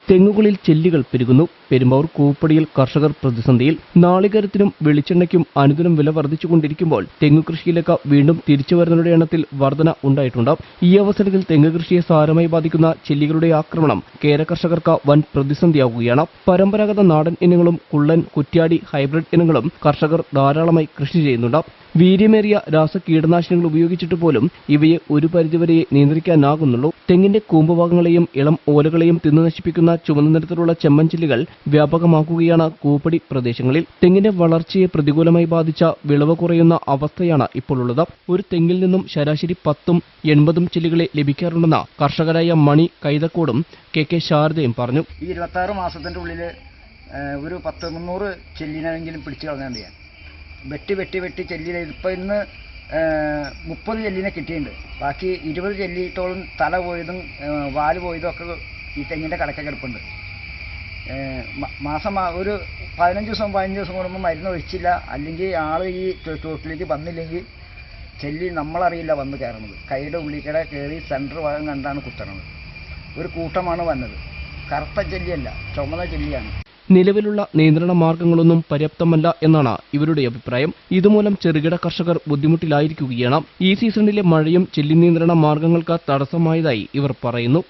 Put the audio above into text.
തെങ്ങുകളിൽ ചെല്ലികൾ പെരുകുന്നു. പെരുമ്പാവൂർ കൂപ്പടിയിൽ കർഷകർ പ്രതിസന്ധിയിൽ. നാളികേരത്തിനും വെളിച്ചെണ്ണയ്ക്കും അനുദിനം വില വർദ്ധിച്ചുകൊണ്ടിരിക്കുമ്പോൾ തെങ്ങു കൃഷിയിലേക്ക് വീണ്ടും തിരിച്ചുവരുന്നവരുടെ എണ്ണത്തിൽ വർധന ഉണ്ടായിട്ടുണ്ട്. ഈ അവസരത്തിൽ തെങ്ങ് കൃഷിയെ സാരമായി ബാധിക്കുന്ന ചെല്ലികളുടെ ആക്രമണം കേര കർഷകർക്ക് വൻ പ്രതിസന്ധിയാവുകയാണ്. പരമ്പരാഗത നാടൻ ഇനങ്ങളും കുള്ളൻ, കുറ്റ്യാടി, ഹൈബ്രിഡ് ഇനങ്ങളും കർഷകർ ധാരാളമായി കൃഷി ചെയ്യുന്നുണ്ട്. വീര്യമേറിയ രാസകീടനാശിനികൾ ഉപയോഗിച്ചിട്ട് പോലും ഇവയെ ഒരു പരിധിവരെ നിയന്ത്രിക്കാനാകുന്നുള്ളൂ. തെങ്ങിന്റെ കൂമ്പുഭാഗങ്ങളെയും ഇളം ഓലകളെയും തിന്നു നശിപ്പിക്കുന്ന ചുവന്ന നിറത്തിലുള്ള ചെമ്മൻചെല്ലികൾ വ്യാപകമാക്കുകയാണ് കൂപ്പടി പ്രദേശങ്ങളിൽ. തെങ്ങിന്റെ വളർച്ചയെ പ്രതികൂലമായി ബാധിച്ച വിളവ് കുറയുന്ന അവസ്ഥയാണ് ഇപ്പോൾ ഉള്ളത്. ഒരു തെങ്ങിൽ നിന്നും ശരാശരി 10ഉം 80ഉം ചെല്ലികളെ ലഭിക്കാറുണ്ടെന്ന് കർഷകരായ മണി കൈതക്കോടും KK ശാരദയും പറഞ്ഞു. ഈ 26 മാസത്തിന്റെ ഉള്ളിൽ ഒരു 10-300 ചെല്ലിനെങ്കിലും പിടിച്ചു കളഞ്ഞാണ്ട് ഞാൻ വെട്ടി ചെല്ലിനെ ഇപ്പം ഇന്ന് 30 ചെല്ലിനെ കിട്ടിയിട്ടുണ്ട്. ബാക്കി 20 ചെല്ലിത്തോളം തല പോയതും വാല് പോയതും ഒക്കെ ഈ തെങ്ങിൻ്റെ കടക്ക കിടപ്പുണ്ട്. മാസം ഒരു 15 ദിവസം കൂടുമ്പോൾ മരുന്ന് ഒഴിച്ചില്ല, അല്ലെങ്കിൽ ആൾ ഈ ചോട്ടിലേക്ക് വന്നില്ലെങ്കിൽ ചെല്ലി നമ്മളറിയില്ല വന്ന് കയറണത്. കൈയുടെ ഉള്ളിക്കടെ കയറി സെൻറ്റർ ഭാഗം കണ്ടാണ് കുത്തണത്. ഒരു കൂട്ടമാണ് വന്നത്. കറുത്ത ചെല്ലിയല്ല, ചുമന്ന ചെല്ലിയാണ്. നിലവിലുള്ള നിയന്ത്രണ മാർഗങ്ങളൊന്നും പര്യാപ്തമല്ല എന്നാണ് ഇവരുടെ അഭിപ്രായം. ഇതുമൂലം ചെറുകിട കർഷകർ ബുദ്ധിമുട്ടിലായിരിക്കുകയാണ്. ഈ സീസണിലെ മഴയും ചെല്ലി നിയന്ത്രണ മാർഗങ്ങൾക്ക് തടസ്സമായതായി ഇവർ പറയുന്നു.